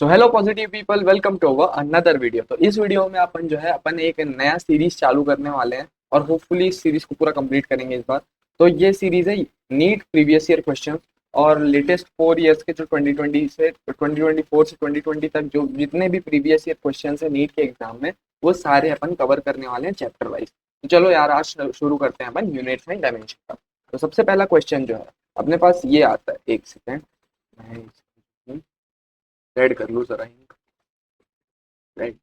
So hello positive people, welcome to our another video. तो इस video में अपन जो है अपन एक नया सीरीज चालू करने वाले हैं और होपफुली इस सीरीज को पूरा कंप्लीट करेंगे इस बार। तो ये सीरीज है नीट प्रीवियस ईयर क्वेश्चन और लेटेस्ट 4 इयर्स के जो 2020 से 2024 से 2020 तक जो जितने भी प्रीवियस ईयर क्वेश्चन है नीट के एग्जाम में, वो सारे अपन कवर करने वाले हैं चैप्टर वाइज। तो चलो यार, आज शुरू करते हैं अपन यूनिट्स एंड डायमेंशन का। तो सबसे पहला क्वेश्चन जो है अपने पास ये आता है, एक सेकेंड मैं ऐड कर लूँ जरा। राइट,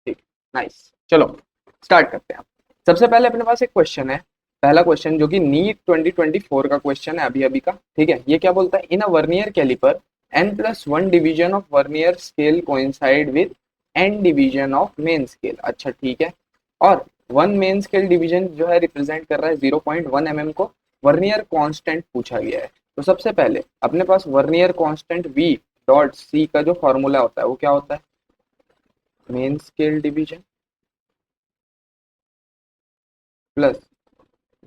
ठीक, नाइस। चलो स्टार्ट करते हैं। सबसे पहले अपने पास एक क्वेश्चन है, पहला क्वेश्चन जो कि नीट 2024 का क्वेश्चन है अभी अभी का। ठीक है, ये क्या बोलता है? In a vernier caliper n+1 division of vernier scale coincide with n division of main scale. अच्छा ठीक है, और वन मेन स्केल डिवीजन जो है रिप्रेजेंट कर रहा है 0.1 mm को। वर्नियर कांस्टेंट पूछा गया है। तो सबसे पहले अपने पास vernier constant v dot c का जो फॉर्मूला होता है वो क्या होता है? Main scale division plus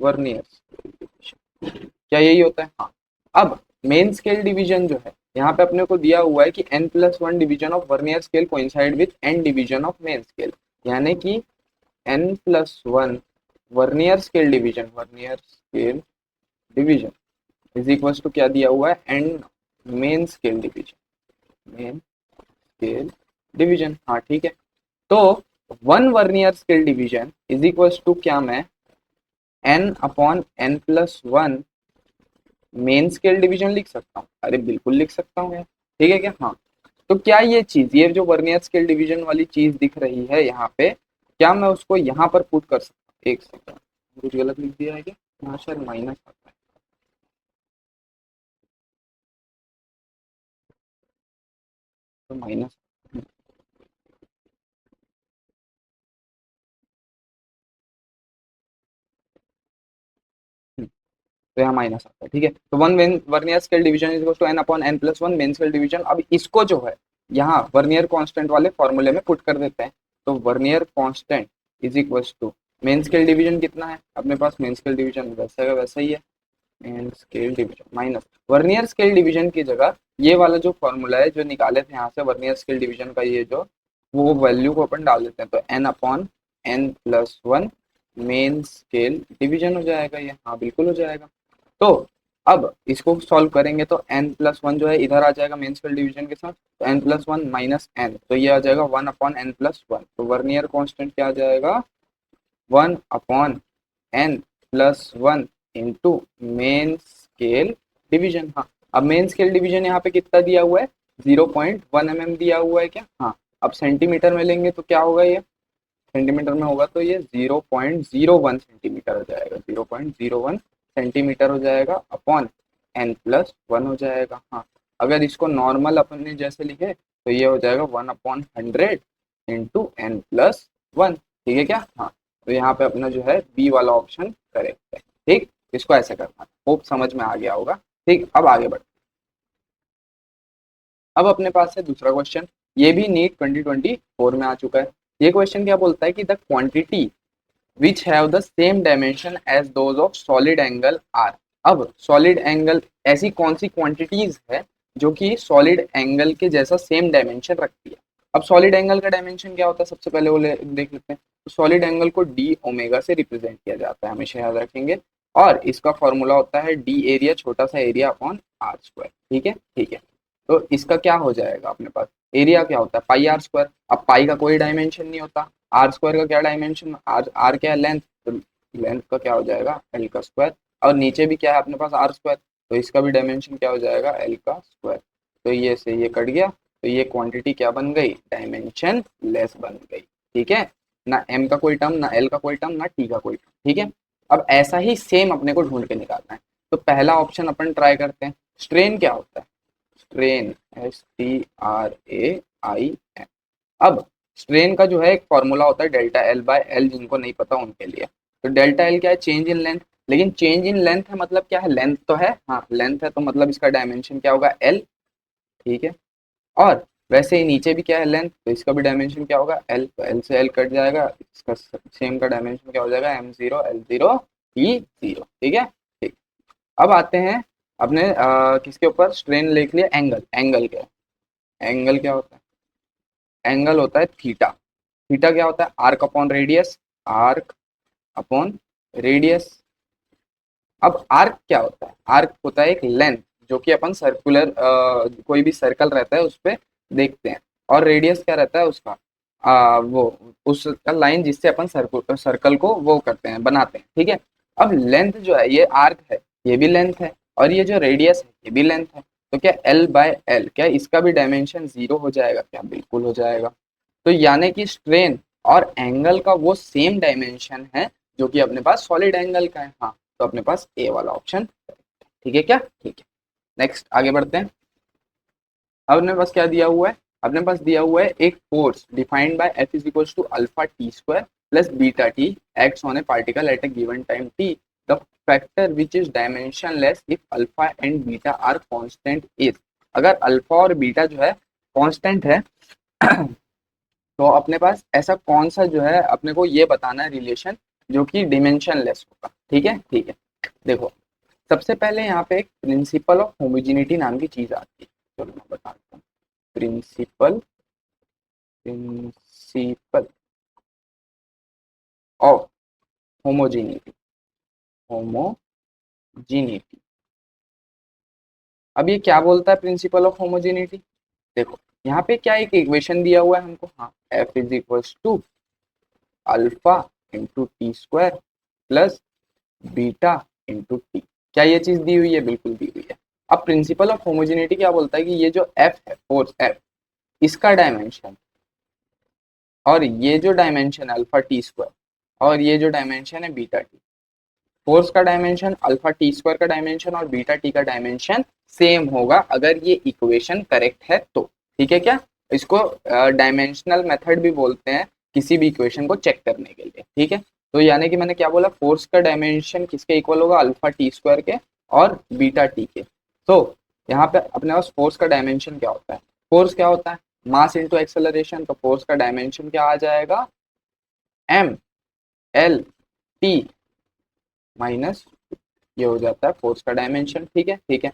vernier scale division, क्या यही होता है? हाँ। अब मेन स्केल डिवीजन जो है यहाँ पे अपने को दिया हुआ है कि n+1 division of vernier scale coincide with n division of main scale, यानी कि n+1 vernier scale division is equal to क्या दिया हुआ है? n main scale division. हाँ ठीक है, तो one vernier scale division is equal to क्या मैं n/n+1 मेन स्केल डिवीजन लिख सकता हूँ? अरे बिल्कुल लिख सकता हूँ यार, ठीक है क्या? हाँ। तो क्या ये चीज, ये जो वर्नियर स्केल डिवीजन वाली चीज दिख रही है यहाँ पे, क्या मैं उसको यहाँ पर पुट कर सकता हूँ? एक सेकंड, कुछ गलत लिख दिया है क्या? यहाँ शायद माइनस आता है, तो माइनस। तो यहाँ माइनस आता है, ठीक है। तो one vernier scale division is equal to n/n+1 main scale division. अब इसको जो है यहाँ वर्नियर कांस्टेंट वाले फॉर्मूले में पुट कर देते हैं। तो vernier constant is equal to main scale division कितना है अपने पास? मेन स्केल डिवीजन वैसा का वैसा ही है, main scale division minus vernier scale division की जगह ये वाला जो फॉर्मूला है जो निकाले थे यहाँ से वर्नियर स्केल डिवीजन का, ये जो वो वैल्यू को अपन डाल देते हैं। तो n/n+1 मेन स्केल डिवीजन हो जाएगा ये। हाँ बिल्कुल हो जाएगा। तो अब इसको सॉल्व करेंगे तो n+1 जो है इधर आ जाएगा मेन स्केल डिवीजन के साथ, तो n+1 माइनस n, तो ये आ जाएगा 1/n+1। तो वर्नियर कांस्टेंट क्या आ जाएगा? 1/n+1 into main scale division. हाँ, अब मेन स्केल डिवीजन यहाँ पे कितना दिया हुआ है? 0.1 mm दिया हुआ है क्या? हाँ। अब सेंटीमीटर में लेंगे तो क्या होगा? ये सेंटीमीटर में होगा तो ये 0.01 सेंटीमीटर हो जाएगा, 0.01 सेंटीमीटर हो जाएगा अपॉन n+1 हो जाएगा। हाँ, अगर इसको नॉर्मल अपन ने जैसे लिखे तो ये हो जाएगा 1/100 इंटू n+1। ठीक है क्या? हाँ। तो यहाँ पे अपना जो है बी वाला ऑप्शन करेक्ट है। ठीक, इसको ऐसे करना, होप समझ में आ गया होगा। ठीक, अब आगे बढ़। अब अपने पास है दूसरा क्वेश्चन, ये भी नीट 2024 में आ चुका है। ये क्वेश्चन क्या बोलता है कि the quantity which have the same dimension as those of solid angle r। अब सॉलिड एंगल ऐसी कौन सी क्वांटिटीज है जो कि सॉलिड एंगल के जैसा सेम डायमेंशन रखती है? अब सॉलिड एंगल का डायमेंशन क्या होता है सबसे पहले वो देख लेते हैं। तो सॉलिड एंगल को डी ओमेगा से रिप्रेजेंट किया जाता है, हमेशा याद रखेंगे। और इसका फॉर्मूला होता है डी एरिया छोटा सा एरिया अपॉन आर स्क्वायर। ठीक है, ठीक है। तो इसका क्या हो जाएगा अपने पास? एरिया क्या होता है? पाई आर स्क्वायर। अब पाई का कोई डायमेंशन नहीं होता, आर स्क्वायर का क्या डायमेंशन? आर क्या है? लेंथ। तो लेंथ का क्या हो जाएगा? एल का स्क्वायर। और नीचे भी क्या है अपने पास? Are square. तो इसका भी डायमेंशन क्या हो जाएगा? एल का स्क्वायर। तो ये से ये कट गया, तो ये क्वांटिटी क्या बन गई? डायमेंशन लेस बन गई। ठीक है, ना एम का कोई टर्म, ना एल का कोई टर्म, ना टी का कोई टर्म। ठीक है, अब ऐसा ही सेम अपने को ढूंढ के निकालना है। तो पहला ऑप्शन अपन ट्राई करते हैं। स्ट्रेन क्या होता है? Strain, STRAIN। अब स्ट्रेन का जो है एक फॉर्मूला होता है डेल्टा एल बाय एल, जिनको नहीं पता उनके लिए। तो डेल्टा एल क्या है? Change in length. लेकिन चेंज इन लेंथ है मतलब क्या है? लेंथ तो है, हाँ लेंथ है, तो मतलब इसका डायमेंशन क्या होगा? एल। ठीक है, और वैसे ही नीचे भी क्या है? लेंथ, तो इसका भी डायमेंशन क्या होगा? एल। तो एल से एल कट जाएगा, इसका सेम का डायमेंशन क्या हो जाएगा? M0 L0 E0। ठीक है, ठीक। अब आते हैं अपने किसके ऊपर स्ट्रेन लिख लिया, एंगल, एंगल क्या है, एंगल क्या होता है, एंगल होता है थीटा। थीटा क्या होता है, arc upon radius, arc upon radius. अब आर्क क्या होता है, आर्क होता है एक लेंथ जो कि अपन सर्कुलर कोई भी सर्कल रहता है उस पर देखते हैं, और रेडियस क्या रहता है उसका, वो उसका लाइन जिससे अपन सर्कल सर्कल को वो करते हैं, बनाते हैं, ठीक है। अब लेंथ जो है ये आर्क है, ये भी लेंथ है, और ये जो रेडियस है ये भी लेंथ है। तो क्या एल बाय एल, क्या इसका भी डायमेंशन जीरो हो जाएगा, क्या बिल्कुल हो जाएगा। तो यानी कि स्ट्रेन और एंगल का वो सेम डायमेंशन है जो कि अपने पास सॉलिड एंगल का है। हाँ, तो अपने पास ए वाला ऑप्शन, ठीक है क्या, ठीक है। नेक्स्ट आगे बढ़ते हैं। अब अपने पास क्या दिया हुआ है, अपने पास दिया हुआ है एक force defined by F is equal to alpha T square plus beta T acts on a particle at a given time T, the factor which is dimensionless if alpha and beta are constant is. अगर alpha और beta जो है constant है तो अपने पास ऐसा कौन सा जो है अपने को ये बताना है रिलेशन जो कि डिमेंशनलेस होगा, ठीक है, ठीक है। देखो, सबसे पहले यहाँ पे एक प्रिंसिपल ऑफ होमोजेनिटी नाम की चीज आती है, चलो मैं बताता हूँ। Principle, principle of homogeneity, homogeneity. अब ये क्या बोलता है प्रिंसिपल ऑफ होमोजेनिटी, देखो यहाँ पे क्या एक इक्वेशन दिया हुआ है हमको, हाँ, F is equals to alpha into T square plus beta into T. क्या ये चीज दी हुई है, बिल्कुल दी हुई है। अब प्रिंसिपल ऑफ होमोजेनिटी क्या बोलता है कि ये जो एफ है, फोर्स एफ, इसका डायमेंशन और ये जो डायमेंशन है अल्फा टी स्क्वायर और ये जो डायमेंशन है बीटा टी, फोर्स का डायमेंशन, अल्फा टी स्क्वायर का डायमेंशन और बीटा टी का डायमेंशन सेम होगा अगर ये इक्वेशन करेक्ट है तो, ठीक है क्या। इसको डायमेंशनल मेथड भी बोलते हैं किसी भी इक्वेशन को चेक करने के लिए, ठीक है। तो यानी कि मैंने क्या बोला, फोर्स का डायमेंशन किसके इक्वल होगा, अल्फा टी स्क्वायर के और बीटा टी के। तो यहाँ पे अपने पास फोर्स का डायमेंशन क्या होता है, फोर्स क्या होता है, मास इंटू एक्सेलरेशन। तो फोर्स का डायमेंशन क्या आ जाएगा, एम एल टी माइनस, ये हो जाता है फोर्स का डायमेंशन, ठीक है, ठीक है।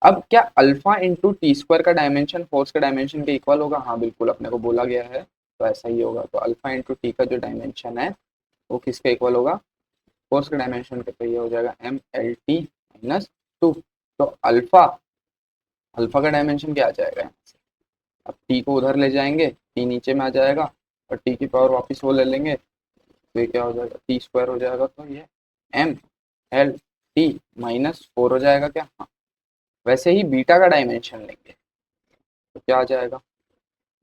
अब क्या अल्फा इंटू टी स्क्वायर का डायमेंशन फोर्स का डायमेंशन के इक्वल होगा, हाँ बिल्कुल अपने को बोला गया है, तो ऐसा ही होगा। तो अल्फा इंटू टी का जो डायमेंशन है वो किसके इक्वल होगा, फोर्स का डायमेंशन के, तो ये हो जाएगा M L T minus two. तो अल्फा, अल्फा का डायमेंशन क्या आ जाएगा यहाँ से, अब टी को उधर ले जाएंगे, टी नीचे में आ जाएगा और टी की पावर वापस वो ले लेंगे, तो ये क्या हो जाएगा, टी स्क्वायर हो जाएगा। तो ये M L T minus four हो जाएगा क्या, हाँ। वैसे ही बीटा का डायमेंशन लेंगे तो क्या आ जाएगा,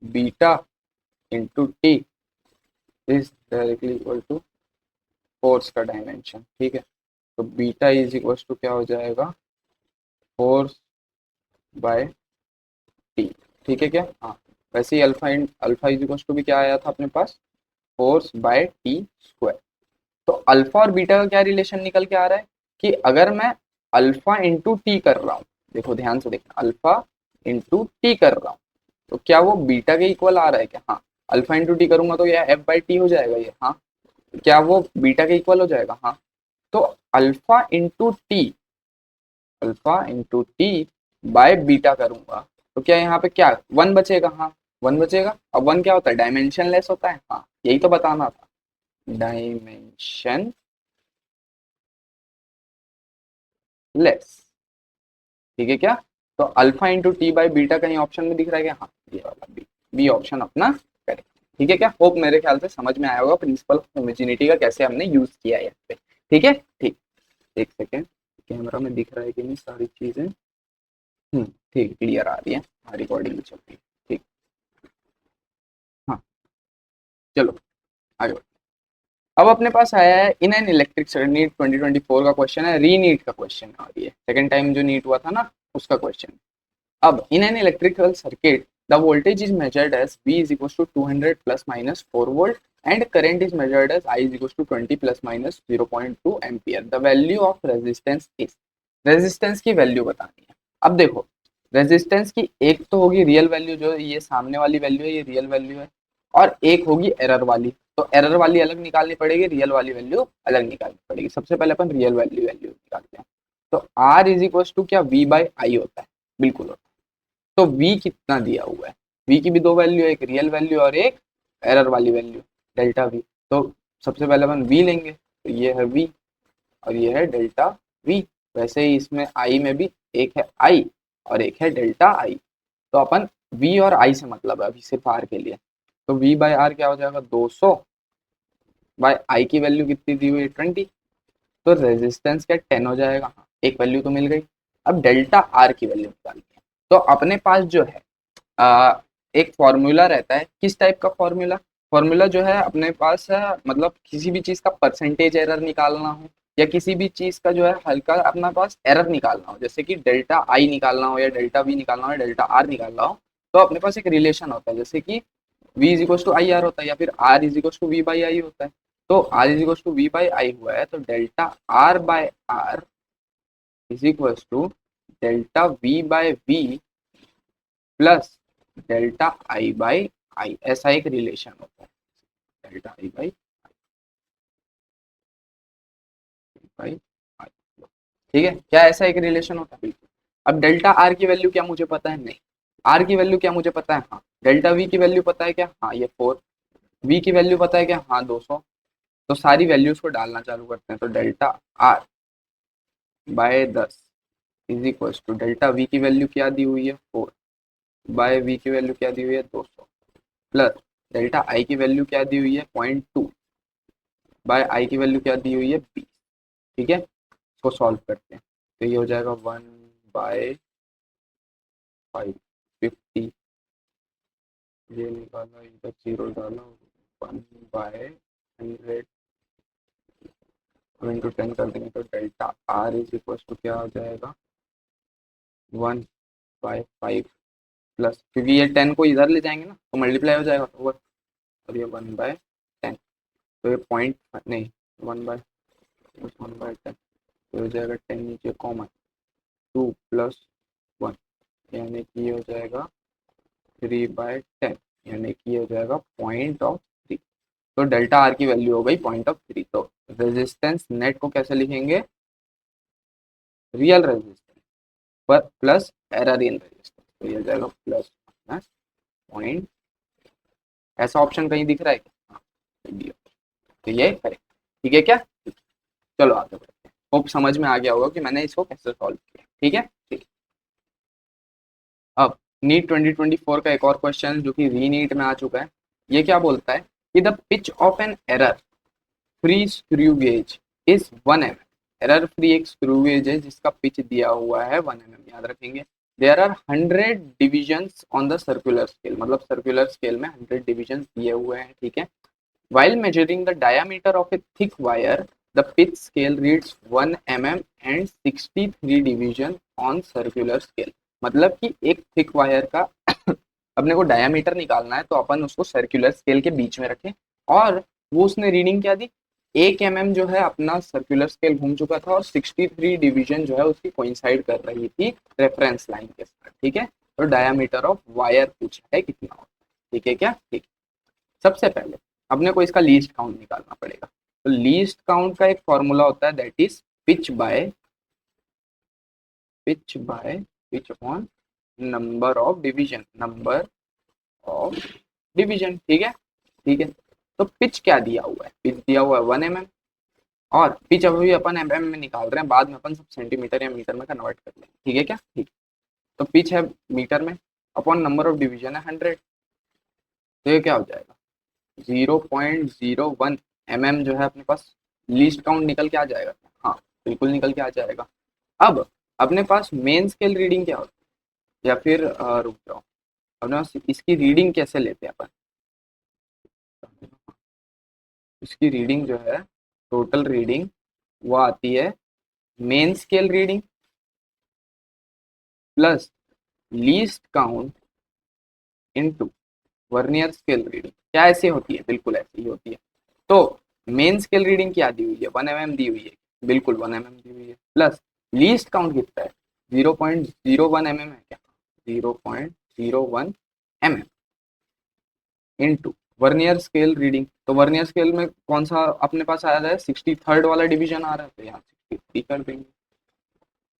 beta into T is directly equal to force का डायमेंशन, ठीक है। तो बीटा इज इक्वल टू क्या हो जाएगा, फोर्स बाय टी, ठीक है क्या, हाँ। वैसे ही alpha in alpha is equal to भी क्या आया था अपने पास, फोर्स बाय टी स्क्वायर। तो अल्फा और बीटा का क्या रिलेशन निकल के आ रहा है कि अगर मैं अल्फा इंटू टी कर रहा हूँ, देखो ध्यान से देखना, अल्फा इंटू टी कर रहा हूँ तो क्या वो बीटा के इक्वल आ रहा है क्या, हाँ। अल्फा इंटू टी करूंगा तो यह एफ बाई टी हो जाएगा ये, हाँ। क्या वो बीटा के इक्वल हो जाएगा, हाँ। तो alpha into T, alpha into T by beta करूंगा तो क्या यहाँ पे क्या वन बचेगा, हाँ वन बचेगा। अब वन क्या होता है, डायमेंशन लेस होता है, हाँ यही तो बताना था, डायमेंशन लेस, ठीक है क्या। तो alpha into T by beta कहीं ऑप्शन में दिख रहा है क्या, हाँ ये वाला बी, बी ऑप्शन अपना करेक्ट, ठीक है क्या। होप मेरे ख्याल से समझ में आया होगा प्रिंसिपल ऑफ होमोजेनिटी का कैसे हमने यूज किया है यहाँ पे, ठीक है, ठीक। एक सेकेंड, कैमरा में दिख रहा है कि नहीं सारी चीजें, ठीक, क्लियर आ रही है, रिकॉर्डिंग भी चल रही है, ठीक। हाँ, चलो आगे बढ़ो। अब अपने पास आया है in an electric circuit, NEET 2024 का क्वेश्चन है, री नीट का क्वेश्चन आ रही है, सेकंड टाइम जो नीट हुआ था ना उसका क्वेश्चन। अब in an electrical circuit, the voltage is measured as V is equals to 200 plus minus 4 volt and current is measured as I is equals to 20 plus minus 0.2 ampere. The value of resistance is, resistance की value बतानी है। अब देखो, resistance की एक तो होगी real value, जो ये सामने वाली वैल्यू है ये रियल वैल्यू है, और एक होगी एरर वाली। तो एरर वाली अलग निकालनी पड़ेगी, रियल वाली वैल्यू अलग निकालनी पड़ेगी। सबसे पहले अपन रियल वैल्यू निकालते हैं। तो आर इज इक्वल टू क्या वी बाई आई होता है, बिल्कुल होता है। तो वी कितना दिया हुआ है, वी की भी दो वैल्यू है, एक रियल वैल्यू और एक एरर वाली वैल्यू डेल्टा वी। तो सबसे पहले अपन वी लेंगे, तो ये है वी और ये है डेल्टा वी। वैसे ही इसमें आई में भी एक है आई और एक है डेल्टा आई। तो अपन वी और आई से मतलब है अभी सिर्फ आर के लिए। तो वी बाई आर क्या हो जाएगा 200 बाय आई की वैल्यू कितनी दी हुई है 20। तो रेजिस्टेंस क्या 10 हो जाएगा, हाँ एक वैल्यू तो मिल गई। अब डेल्टा आर की वैल्यू निकालनी है। तो अपने पास जो है एक फॉर्मूला रहता है, किस टाइप का फॉर्मूला, फॉर्मूला जो है अपने पास है, मतलब किसी भी चीज का परसेंटेज एरर निकालना हो या किसी भी चीज का जो है हल्का अपना पास एरर निकालना हो, जैसे कि डेल्टा आई निकालना हो या डेल्टा वी निकालना हो या डेल्टा आर निकालना हो, तो अपने पास एक रिलेशन होता है, जैसे कि v is equal to I R होता है या फिर r is equal to V by I होता है। तो r is equal to V by I हुआ है, तो delta r by R is equal to delta v by V plus delta I by I, ऐसा एक रिलेशन होता है डेल्टा आई बाई आई। ठीक है, क्या ऐसा एक रिलेशन होता है, बिल्कुल। अब डेल्टा आर की वैल्यू क्या मुझे पता है, नहीं। आर की वैल्यू क्या मुझे पता है, हाँ। डेल्टा वी की वैल्यू पता है क्या, हाँ ये 4। वी की वैल्यू पता है क्या, हाँ 200। तो सारी वैल्यूज को डालना चालू करते हैं, तो delta R by 10 is equal to delta V की वैल्यू क्या दी हुई है 4 बाय वी की वैल्यू क्या दी हुई है 200 प्लस डेल्टा आई की वैल्यू क्या दी हुई है 0.2 बाय आई की वैल्यू क्या दी हुई है 20। ठीक है, इसको सॉल्व करते हैं, तो ये हो जाएगा 1/550। ये निकाला, इधर जीरो डाला, 1/100 इंटू 10 कर देंगे, तो delta R is equal to क्या हो जाएगा 1/5 प्लस, क्योंकि ये 10 को इधर ले जाएंगे ना तो मल्टीप्लाई हो जाएगा ओवर, और ये 1/10। तो ये पॉइंट नहीं, 1/10 तो हो जाएगा 10 नीचे कॉमन, 2 प्लस 1 यानी कि ये हो जाएगा 3/10, यानी कि ये हो जाएगा पॉइंट ऑफ 3। तो डेल्टा आर की वैल्यू हो गई पॉइंट ऑफ 3। तो रेजिस्टेंस नेट को कैसे लिखेंगे, रियल रेजिस्टेंस पर प्लस एरर इन रेजिस्टेंस, तो ये हो जाएगा प्लस माइनस पॉइंट। ऐसा ऑप्शन कहीं दिख रहा है क्या, हाँ, तो ये करेक्ट। ठीक है क्या, चलो आगे बढ़ते हैं। होप समझ में आ गया होगा कि मैंने इसको कैसे सॉल्व किया। ठीक है, ठीक। अब नीट 2024 का एक और क्वेश्चन जो कि री नीट में आ चुका है। ये क्या बोलता है कि the pitch of an error free screw gauge is 1 mm। Error free एक स्क्रू गेज है जिसका पिच दिया हुआ है 1 mm, याद रखेंगे। There are 100 divisions on the circular scale, मतलब सर्कुलर स्केल में 100 डिविजन्स दिए हुए हैं। ठीक है, while measuring the diameter of a thick wire the pitch scale reads 1 mm and 63 division on circular scale। मतलब कि एक थिक वायर का अपने को डायमीटर निकालना है, तो अपन उसको सर्कुलर स्केल के बीच में रखें, और वो उसने रीडिंग क्या दी, 1 mm जो है अपना सर्कुलर स्केल घूम चुका था और 63 डिवीजन जो है उसकी कोइंसाइड कर रही थी रेफरेंस लाइन के साथ। ठीक है, तो डायमीटर ऑफ वायर पूछा है कितना होता है। ठीक है क्या, ठीक। सबसे पहले अपने को इसका लीस्ट काउंट निकालना पड़ेगा। तो लीस्ट काउंट का एक फॉर्मूला होता है, that is pitch on number of division, number of division. ठीक है, ठीक है। तो पिच क्या दिया हुआ है, पिच दिया हुआ है 1 mm, और पिच अभी अपन mm में निकाल रहे हैं, बाद में अपन सब सेंटीमीटर या मीटर में कन्वर्ट कर लेंगे। ठीक है क्या, ठीक। तो पिच है मीटर में, अपॉन नंबर ऑफ डिवीजन है 100, तो ये क्या हो जाएगा 0.01 mm जो है अपने पास लीस्ट काउंट निकल के आ जाएगा। हाँ बिल्कुल निकल के आ जाएगा। अब अपने पास मेन स्केल रीडिंग क्या होती है, या फिर रुक जाओ, अपने पास इसकी रीडिंग कैसे लेते हैं अपन, इसकी रीडिंग जो है टोटल रीडिंग वो आती है main scale reading plus least count into vernier scale reading. क्या ऐसी होती है, बिल्कुल ऐसी ही होती है। तो मेन स्केल रीडिंग क्या दी हुई है 1 mm दी हुई है, बिल्कुल 1 mm दी हुई है, प्लस लीस्ट काउंट कितना है 0.01 mm है क्या, 0.01 mm into vernier scale reading. तो वर्नियर स्केल में कौन सा अपने पास आ रहा है 63rd वाला डिवीजन आ रहा है, तो यहाँ 63 कर देंगे।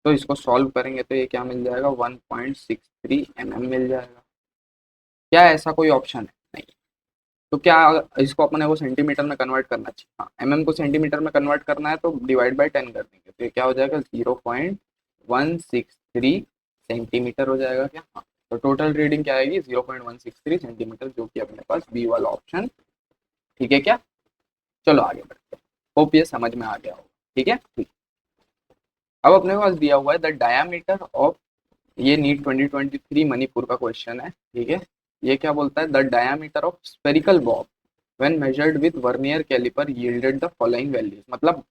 तो इसको सॉल्व करेंगे तो ये क्या मिल जाएगा, 1.63 mm मिल जाएगा। क्या ऐसा कोई ऑप्शन है? नहीं। तो क्या इसको अपने को सेंटीमीटर में कन्वर्ट करना चाहिए? हाँ, mm को सेंटीमीटर में कन्वर्ट करना है तो डिवाइड बाय 10 कर देंगे, तो ये क्या हो जाएगा, 0.163 सेंटीमीटर हो जाएगा क्या? हाँ। तो टोटल रीडिंग क्या आएगी, 0.163 सेंटीमीटर, जो कि अपने पास बी वाला ऑप्शन। ठीक है क्या? चलो आगे बढ़ते हैं। होप ये समझ में आ गया होगा। ठीक है, ठीक। अब अपने पास दिया हुआ है द डायामीटर ऑफ, ये नीट 2023 मणिपुर का क्वेश्चन है। ठीक है, ये क्या बोलता है, the diameter of spherical bob when measured with vernier caliper yielded the following values. मतलब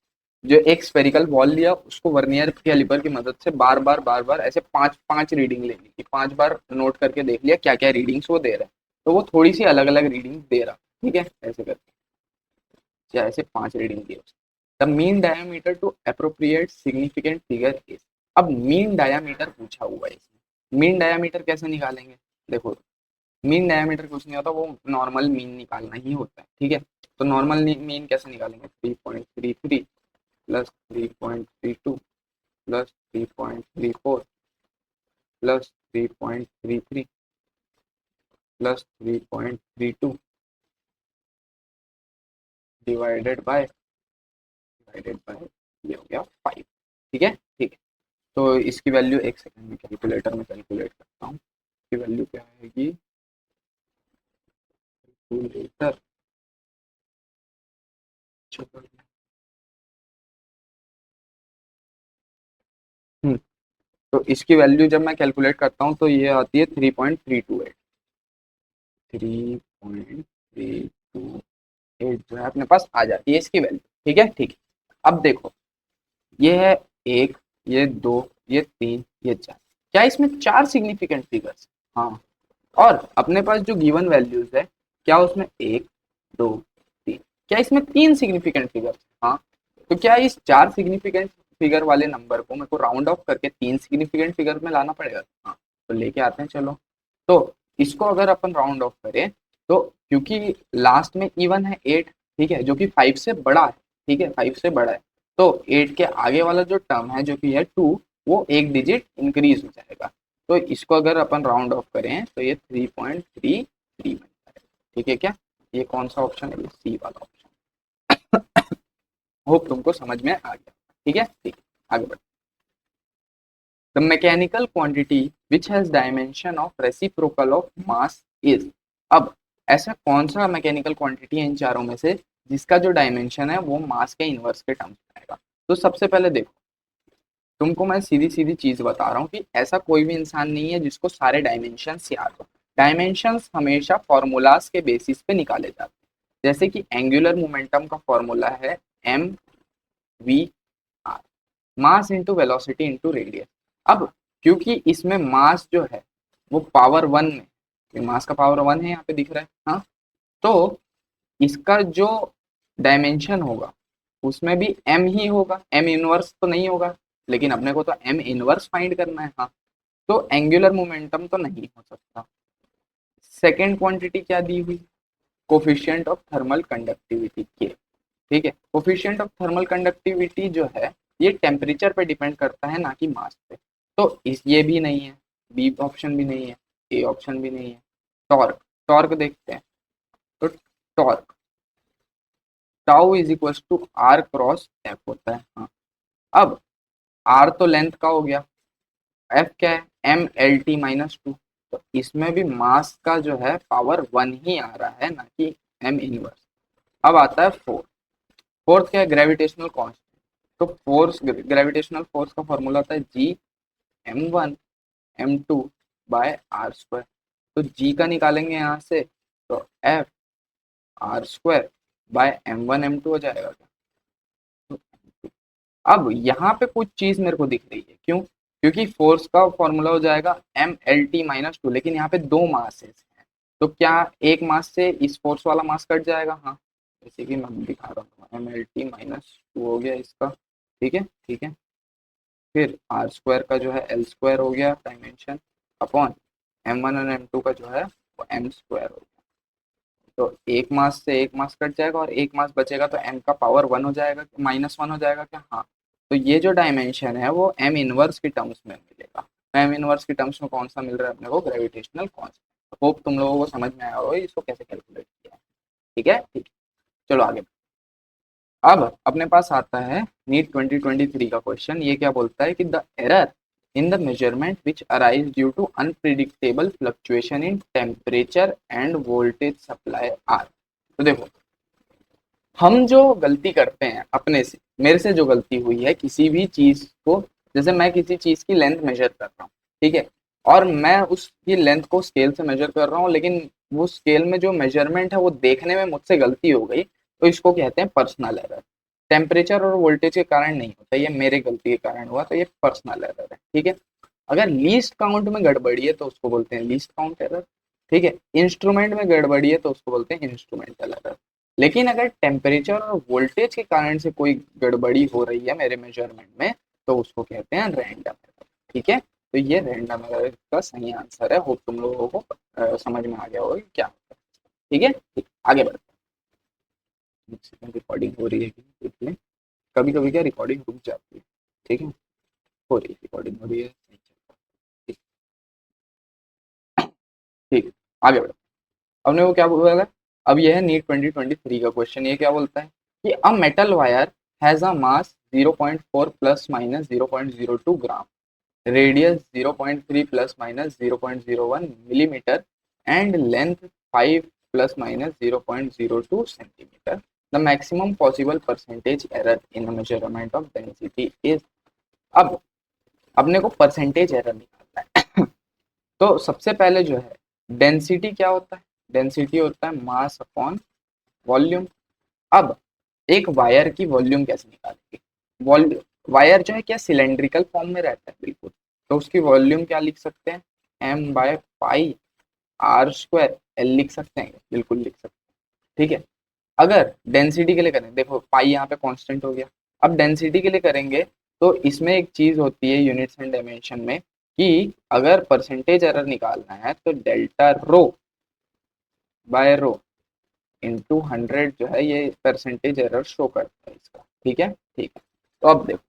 जो एक स्फेरिकल बॉल लिया, उसको वर्नियर कैलिपर की मदद से बार बार ऐसे पांच पांच रीडिंग ले ली कि 5 बार नोट करके देख लिया क्या क्या रीडिंग्स वो दे रहा है, तो वो थोड़ी सी अलग अलग रीडिंग दे रहा। ठीक है, ऐसे करके या ऐसे 5 रीडिंग दी। The mean diameter to appropriate significant figure is. अब मीन डायामीटर पूछा हुआ है इसमें, मीन डायामीटर कैसे निकालेंगे? देखो, मीन डायामीटर कुछ नहीं होता, वो नॉर्मल मीन निकालना ही होता है। ठीक है, तो नॉर्मल मीन कैसे निकालेंगे, 3.33 plus 3.32 plus 3.34 plus 3.33 plus 3.32 divided by ये हो गया 5। ठीक है, ठीक है। तो इसकी वैल्यू एक सेकंड में कैलकुलेटर में कैलकुलेट करता हूँ। इसकी वैल्यू क्या आएगी, कैलकुलेटर। हम्म, तो इसकी वैल्यू जब मैं कैलकुलेट करता हूँ तो ये आती है 3.328। 3.328 जो है अपने पास आ जाती है इसकी वैल्यू। ठीक है, ठीक है। अब देखो, ये है एक, ये दो, ये तीन, ये चार। क्या इसमें 4 सिग्निफिकेंट फिगर्स? हाँ। और अपने पास जो गिवन वैल्यूज है, क्या उसमें एक, दो, तीन, क्या इसमें 3 सिग्निफिकेंट फिगर्स? हाँ। तो क्या इस 4 सिग्निफिकेंट फिगर वाले नंबर को मेरे को राउंड ऑफ करके 3 सिग्निफिकेंट फिगर में लाना पड़ेगा? हाँ। तो लेके आते हैं, चलो। तो इसको अगर अपन राउंड ऑफ करें, तो क्योंकि लास्ट में इवन है 8, ठीक है, जो कि 5 से बड़ा है। ठीक है, 5 से बड़ा है, तो 8 के आगे वाला जो टर्म है जो कि है 2, वो एक डिजिट इंक्रीज हो जाएगा। तो इसको अगर अपन राउंड ऑफ करें तो ये 3.33 बन जाएगा। ठीक है क्या? ये कौन सा ऑप्शन है, ये सी वाला ऑप्शन। होप तुमको समझ में आ गया। ठीक है, ठीक है, आगे बढ़। The mechanical quantity which has dimension of reciprocal of mass is. अब ऐसा कौन सा मैकेनिकल क्वांटिटी है इन चारों में से जिसका जो डायमेंशन है वो मास के इनवर्स के टर्म्स में आएगा? तो सबसे पहले देखो, तुमको मैं सीधी सीधी चीज बता रहा हूँ कि ऐसा कोई भी इंसान नहीं है जिसको सारे डायमेंशंस याद हो। डायमेंशंस हमेशा फॉर्मूलाज के बेसिस पे निकाले जाते हैं। जैसे कि एंगुलर मोमेंटम का फॉर्मूला है mv r, mass into velocity into radius. अब क्योंकि इसमें मास जो है वो पावर 1 में, मास का पावर 1 है यहाँ पे दिख रहा है, हाँ। तो इसका जो डायमेंशन होगा उसमें भी m ही होगा, m इनवर्स तो नहीं होगा, लेकिन अपने को तो m इनवर्स फाइंड करना है। हाँ, तो एंगुलर मोमेंटम तो नहीं हो सकता। सेकेंड क्वांटिटी क्या दी हुई, कोफिशिएंट ऑफ थर्मल कंडक्टिविटी के। ठीक है, कोफिशिएंट ऑफ थर्मल कंडक्टिविटी जो है ये टेम्परेचर पे डिपेंड करता है, ना कि मास पे। तो इस ये भी नहीं है, बी ऑप्शन भी नहीं है, ए ऑप्शन भी नहीं है। टॉर्क, टॉर्क देखते हैं। तो torque tau is equal to R cross F होता है। हाँ। अब आर तो लेंथ का हो गया, एफ क्या है, m L T - 2। तो इसमें भी मास का जो है पावर 1 ही आ रहा है, ना कि m इनवर्स। अब आता है फोर्थ। फोर्थ क्या है, ग्रेविटेशनल कांस्टेंट। तो फोर्स, ग्रेविटेशनल फोर्स का फॉर्मूला होता है G m1 m2/r²। तो g का निकालेंगे यहाँ से, तो F r²/m1 m2 हो जाएगा क्या? अब यहाँ पे कुछ चीज मेरे को दिख रही है, क्यों? क्योंकि फोर्स का फॉर्मूला हो जाएगा m L T - 2, लेकिन यहाँ पे दो मास हैं। तो क्या एक मास से इस फोर्स वाला मास कट जाएगा? हाँ, जैसे कि मैं दिखा रहा हूँ, m L T - 2 हो गया इसका। ठीक है, ठीक है। फिर r² का जो है L² हो गया डायमेंशन, अपॉन m1 और m2 का जो है वो m² हो गया। तो एक मास से एक मास कट जाएगा और एक मास बचेगा, तो m का पावर 1 हो जाएगा, -1 हो जाएगा क्या? हाँ। तो ये जो डायमेंशन है वो एम इनवर्स की टर्म्स में मिलेगा। एम इनवर्स की टर्म्स में कौन सा मिल रहा है अपने को, ग्रेविटेशनल कांस्टेंट। होप तुम लोगों को समझ में आया होगा इसको कैसे कैलकुलेट किया है। ठीक है, ठीक। चलो आगे। अब अपने पास आता है नीट 2023 का क्वेश्चन। ये क्या बोलता है कि the error in the measurement which arise due to unpredictable fluctuation in temperature and voltage supply are. तो देखो, हम जो गलती करते हैं अपने से, मेरे से जो गलती हुई है किसी भी चीज को, जैसे मैं किसी चीज की लेंथ मेजर कर रहा हूँ, ठीक है, और मैं उसकी लेंथ को स्केल से मेजर कर रहा हूँ, लेकिन वो स्केल में जो मेजरमेंट है वो देखने में मुझसे गलती हो गई, तो इसको कहते हैं पर्सनल एरर। टेम्परेचर और वोल्टेज के कारण नहीं होता, ये मेरे गलती के कारण हुआ, तो ये पर्सनल एरर है। ठीक है, अगर लीस्ट काउंट में गड़बड़ी है तो उसको बोलते हैं लीस्ट काउंट एरर। ठीक है, इंस्ट्रूमेंट में गड़बड़ी है तो उसको बोलते हैं इंस्ट्रूमेंटल एरर। लेकिन अगर टेम्परेचर और वोल्टेज के कारण से कोई गड़बड़ी हो रही है मेरे मेजरमेंट में, तो उसको कहते हैं रैंडम एरर। ठीक है, तो ये रैंडम एरर का सही आंसर है। होप तुम लोगों को समझ में आ गया होगा क्या होता है। ठीक है, ठीक, आगे बढ़ते हैं। रिकॉर्डिंग हो रही है कि देख लें। कभी कभी क्या रिकॉर्डिंग रुक जाती है। ठीक है, हो रही है, रिकॉर्डिंग हो रही है। ठीक, ठीक, आगे बढ़ते हैं। हमने वो क्या बोला था, अब यह है नीट 2023 का क्वेश्चन। ये क्या बोलता है कि a metal wire has a mass 0.4 plus minus 0.02 gram, radius 0.3 plus minus 0.01 millimetre and length 5 plus minus 0.02 centimetre. The maximum possible percentage error in measurement of density is. अब अपने को परसेंटेज एरर निकालना है। तो सबसे पहले जो है, डेंसिटी क्या होता है, डेंसिटी होता है मास अपॉन वॉल्यूम। अब एक वायर की वॉल्यूम कैसे निकालेंगे, वॉल्यूम वायर जो है क्या सिलेंड्रिकल फॉर्म में रहता है बिल्कुल, तो उसकी वॉल्यूम क्या लिख सकते हैं, M by pi R square L लिख सकते हैं, बिल्कुल लिख सकते हैं। ठीक है, अगर डेंसिटी के लिए करें, देखो पाई यहाँ पे कांस्टेंट हो गया। अब डेंसिटी के लिए करेंगे तो इसमें एक चीज होती है यूनिट्स एंड डायमेंशन में, कि अगर परसेंटेज एरर निकालना है तो delta rho by rho into 100 जो है ये परसेंटेज एरर शो करता है इसका। ठीक है, ठीक है। तो अब देखो,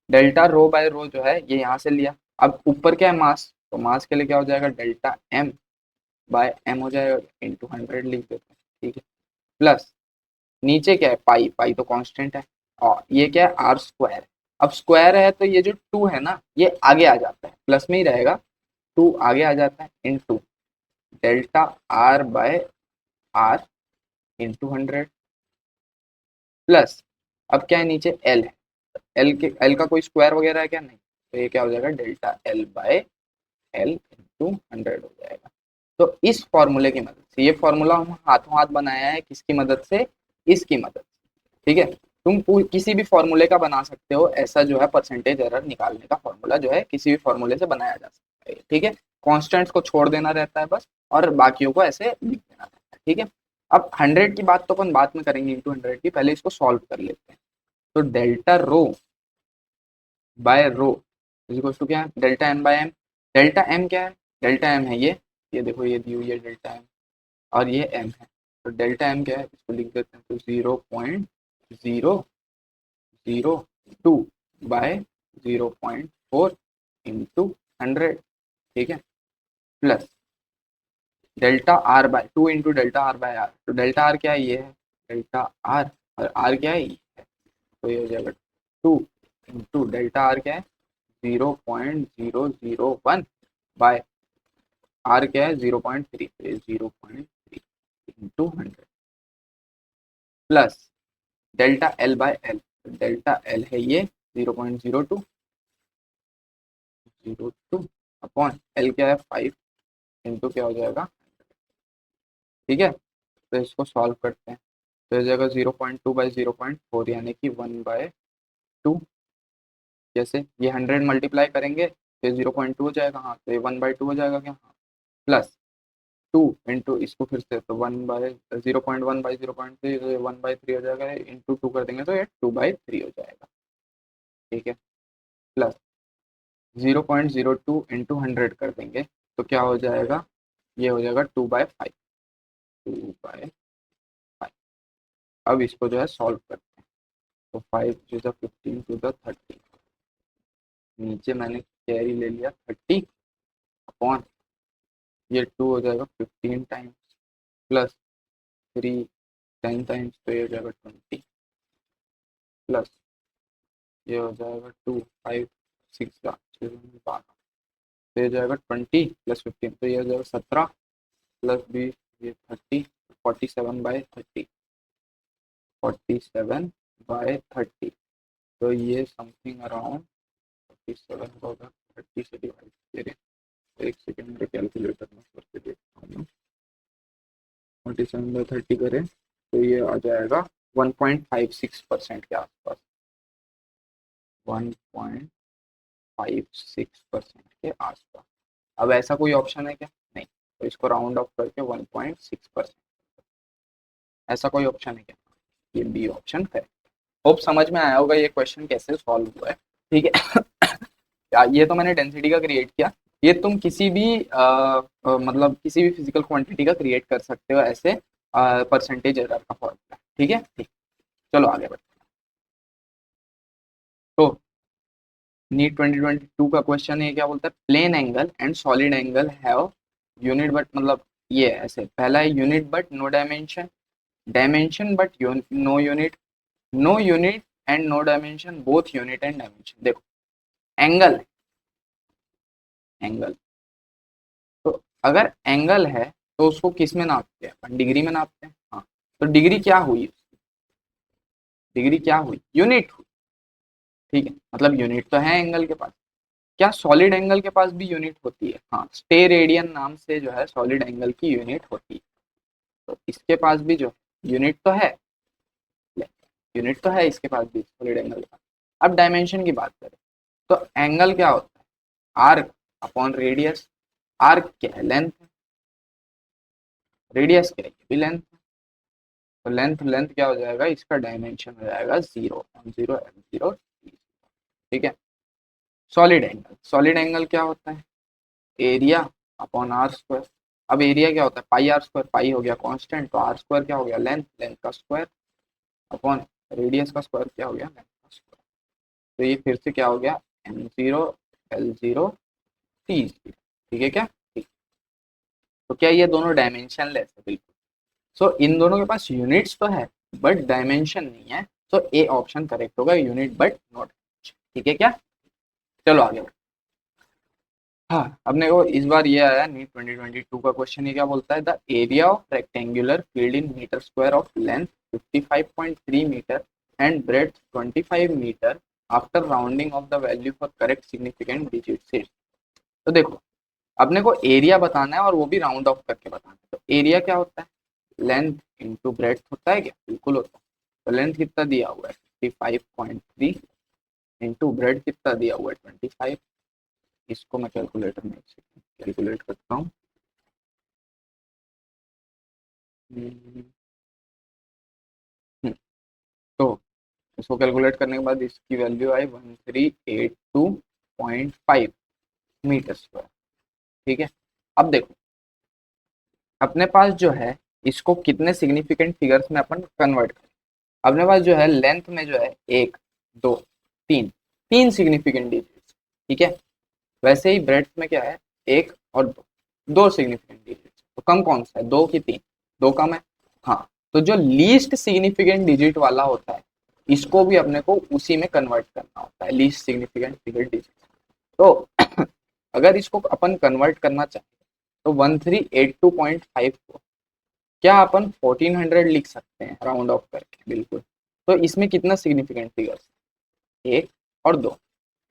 डेल्टा रो बाय रो जो है ये यहाँ से लिया। अब ऊपर क्या है, मास, तो मास के लिए क्या हो जाएगा, डेल्टा एम बाय एम हो जाएगा, इंटू 100 लिख देते हैं। ठीक है, प्लस नीचे क्या है, पाई, पाई तो कांस्टेंट है, और ये क्या है, आर स्क्वायर। अब स्क्वायर है तो ये जो 2 है ना ये आगे आ जाता है, प्लस में ही रहेगा, 2 आगे आ जाता है, into delta R by R into 100 plus, अब क्या है नीचे एल है, एल के एल का कोई स्क्वायर वगैरह है क्या, नहीं, तो ये क्या हो जाएगा, delta L by L into 100 हो जाएगा। तो इस फॉर्मूले की मदद से, ये फॉर्मूला हम हाथों हाथ बनाया है, किसकी मदद से, इसकी मदद से। ठीक है, तुम किसी भी फॉर्मूले का बना सकते हो, ऐसा जो है परसेंटेज एरर निकालने का फॉर्मूला जो है किसी भी फॉर्मूले से बनाया जा सकता है। ठीक है, कॉन्स्टेंट्स को छोड़ देना रहता है बस, और बाकियों को ऐसे लिख देना रहता है। ठीक है, अब 100 की बात तो अपन बाद में करेंगे, इंटू 100 की, पहले इसको सॉल्व कर लेते हैं। तो delta rho by rho is to क्या है, delta M by M. Delta M क्या है, डेल्टा एम है ये देखो ये दी हुई है डेल्टा एम, और ये एम है। तो डेल्टा एम क्या है, इसको लिख देते हैं, तो 0.002 बाय 0.4 इंटू 100। ठीक है, plus delta R by 2 into delta R by R. तो डेल्टा आर क्या है, ये है डेल्टा आर, और आर क्या है, ये है, तो ये हो जाएगा 2 इंटू डेल्टा आर क्या है, 0.001 बाय आर क्या है, 0.3, 0.3 into 100 plus delta L by L. Delta L है ये 0.02 अपॉन एल क्या है 5 इंटू क्या हो जाएगा। ठीक है, तो इसको सॉल्व करते हैं, तो हो जाएगा 0.2 बाई 0.4 यानी कि 1/2। जैसे ये 100 मल्टीप्लाई करेंगे तो 0.2 हो जाएगा, हाँ, तो ये 1/2 हो जाएगा क्या, हाँ, प्लस 2 इंटू इसको फिर से, तो 1/0.1/0.3, तो ये 1/3 हो जाएगा, इंटू 2 कर देंगे तो ये 2/3 हो जाएगा। ठीक है, प्लस 0.02 इंटू 100 कर देंगे तो क्या हो जाएगा, ये हो जाएगा 2/5, 2/5। अब इसको जो है सॉल्व करते हैं, तो 5 टू द 15 टू द 30, नीचे मैंने कैरी ले लिया 30 अपॉन ये 2 हो जाएगा 15 टाइम्स प्लस 3 10 टाइम्स, तो ये हो जाएगा 20 प्लस ये हो जाएगा 2 5 6 का 12, तो ये हो जाएगा 20 प्लस 15, तो ये हो जाएगा 17 प्लस 20 ये 30, 47/30, 47/30, तो ये समथिंग अराउंड 47 होगा 30 से डिवाइड करें, एक सेकेंड मेरे कैलकुलेटर में करके देखता हूँ। 47/30 करें तो ये आ जाएगा 1.56% के आसपास, 1.56% के आसपास। अब ऐसा कोई ऑप्शन है क्या? नहीं, तो इसको राउंड ऑफ करके 1.6%, ऐसा कोई ऑप्शन है क्या? ये बी ऑप्शन है। होप समझ में आया होगा ये क्वेश्चन कैसे सॉल्व हुआ है, ठीक है। ये तो मैंने डेंसिटी का क्रिएट किया, ये तुम किसी भी मतलब किसी भी फिजिकल क्वांटिटी का क्रिएट कर सकते हो ऐसे परसेंटेज एरर का फॉर्मूला, ठीक है। ठीक, चलो आगे बढ़ते हैं। तो नीट 2022 का क्वेश्चन है, क्या बोलता है? Plane angle and solid angle have unit but, मतलब ये ऐसे, पहला है unit but no dimension, dimension but no unit, no unit and no dimension, both unit and dimension. देखो एंगल, एंगल तो अगर एंगल है तो उसको किस में नापते हैं? अपन डिग्री में नापते हैं। हाँ, तो डिग्री क्या हुई? डिग्री क्या हुई? यूनिट हुई, ठीक है। मतलब यूनिट तो है एंगल के पास। क्या सॉलिड एंगल के पास भी यूनिट होती है? हाँ, स्टे रेडियन नाम से जो है सॉलिड एंगल की यूनिट होती है, तो इसके पास भी जो यूनिट तो है, यूनिट तो है इसके पास भी सॉलिड एंगल के पास। अब डायमेंशन की बात करें तो एंगल क्या होता है? आर्क अपॉन रेडियस, आर्क क्या है? लेंथ, रेडियस क्या है? ये भी लेंथ, तो लेंथ लेंथ क्या हो जाएगा? इसका डायमेंशन हो जाएगा 0 0 0, ठीक है। सॉलिड एंगल, सॉलिड एंगल क्या होता है? Area upon R square. अब एरिया क्या होता है? पाई आर स्क्वायर, पाई हो गया कांस्टेंट, तो आर स्क्वायर क्या हो गया? लेंथ, लेंथ का स्क्वायर अपॉन रेडियस का स्क्वायर क्या हो गया? लेंथ का स्क्वायर। तो ये फिर से क्या हो गया? m0 l0 t0, ठीक है क्या? ठीक। तो क्या ये दोनों डायमेंशन लेस है? बिल्कुल। सो इन दोनों के पास यूनिट्स तो है बट डायमेंशन नहीं है, तो ए ऑप्शन करेक्ट होगा, यूनिट बट नॉट, ठीक है क्या? चलो आगे बढ़ो। हाँ, अपने को इस बार ये आया नीट 2022 का क्वेश्चन, ये क्या बोलता है? The area of rectangular field in metre square of length 55.3 metre and breadth 25 metre after rounding off the value for correct significant digit से। तो देखो अपने को एरिया बताना है और वो भी राउंड ऑफ करके बताना है। तो एरिया क्या होता है? लेंथ इंटू ब्रेड्थ होता है क्या? बिल्कुल होता है। तो लेंथ कितना दिया हुआ है? 55.3 इंटू ब्रेड कितना दिया हुआ है? 25। इसको मैं कैलकुलेटर में कैलकुलेट करता हूँ। हम्म, तो इसको कैलकुलेट करने के बाद इसकी वैल्यू आई 1382.5 मीटर स्क्वायर, ठीक है। अब देखो अपने पास जो है इसको कितने सिग्निफिकेंट फिगर्स में अपन कन्वर्ट करें। अपने पास जो है लेंथ में जो है एक, दो, तीन, तीन सिग्निफिकेंट डिजिट्स, ठीक है। वैसे ही ब्रेड्थ में क्या है? एक और दो, दो सिग्निफिकेंट डिजिट्स। तो कम कौन सा है? दो की तीन? दो कम है। हाँ, तो जो लीस्ट सिग्निफिकेंट डिजिट वाला होता है इसको भी अपने को उसी में कन्वर्ट करना होता है, लीस्ट सिग्निफिकेंट फिगर डिजिट। तो अगर इसको अपन कन्वर्ट करना चाहें तो 1382.5 को क्या अपन 1400 लिख सकते हैं राउंड ऑफ करके? बिल्कुल। तो इसमें कितना सिग्निफिकेंट फिगर्स? एक और दो।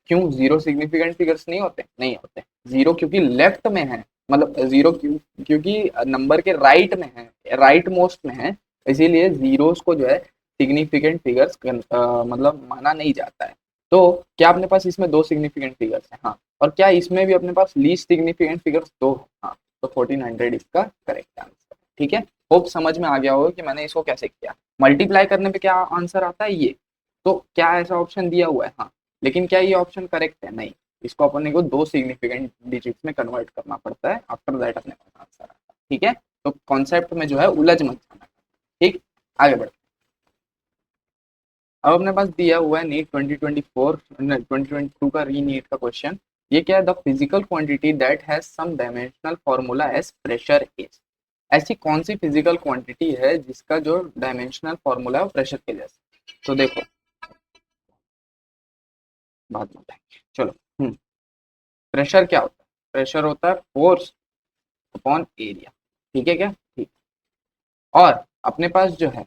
क्यों जीरो सिग्निफिकेंट फिगर्स नहीं होते? नहीं होते। जीरो क्योंकि लेफ्ट में है, मतलब जीरो क्यों? क्योंकि नंबर के राइट में है, राइट मोस्ट में है, इसीलिए जीरोस को जो है सिग्निफिकेंट फिगर्स मतलब माना नहीं जाता है। तो क्या अपने पास इसमें दो सिग्निफिकेंट फिगर्स है? हाँ। और क्या इसमें भी अपने पास लीस्ट सिग्निफिकेंट फिगर्स दो है? हाँ। तो 1400 इसका करेक्ट आंसर, ठीक है। होप समझ में आ गया होगा कि मैंने इसको कैसे किया। मल्टीप्लाई करने पे क्या आंसर आता है? ये। तो क्या ऐसा ऑप्शन दिया हुआ है? हाँ। लेकिन क्या ये ऑप्शन करेक्ट है? नहीं, इसको अपन को दो सिग्निफिकेंट डिजिट्स में कन्वर्ट करना पड़ता है, आफ्टर दैट अपने पास आंसर आता है, ठीक है। तो कॉन्सेप्ट में जो है उलझ मत जाना, ठीक। आगे बढ़ते अब अपने पास दिया हुआ है नीट 2024 2022 का री नीट का क्वेश्चन। ये क्या है, the physical quantity that has same dimensional formula as pressure is. ऐसी कौन सी फिजिकल क्वांटिटी है जिसका जो डायमेंशनल फॉर्मूला है वो प्रेशर के जैसा। तो देखो बाद में बताएंगे, चलो। प्रेशर क्या होता है, प्रेशर होता है फोर्स अपॉन एरिया। ठीक है क्या, ठीक। और अपने पास जो है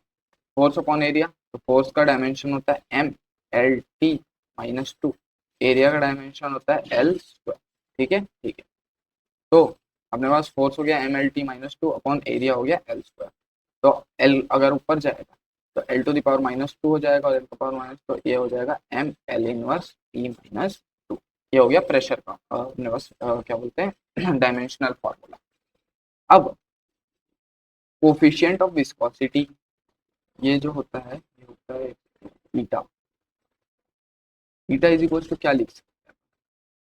फोर्स अपॉन एरिया, तो फोर्स का डायमेंशन होता है एम एल टी -2, एरिया का डायमेंशन होता है एल स्क्वायर। ठीक है, ठीक है। तो अपने पास फोर्स हो गया M L T -2 upon area हो गया एल स्क्वायर। तो एल अगर ऊपर जाएगा तो एल टू द पावर -2 हो जाएगा, और एल टू पावर माइनस, तो ये हो जाएगा एम एल इनवर्स टी -2। ये हो गया प्रेशर का अपने पास क्या बोलते हैं डायमेंशनल फॉर्मूला। अब कोफिशिएंट ऑफ विस्कोसिटी, ये जो होता है ये होता है eta. Eta is equal to क्या लिख सकते हैं।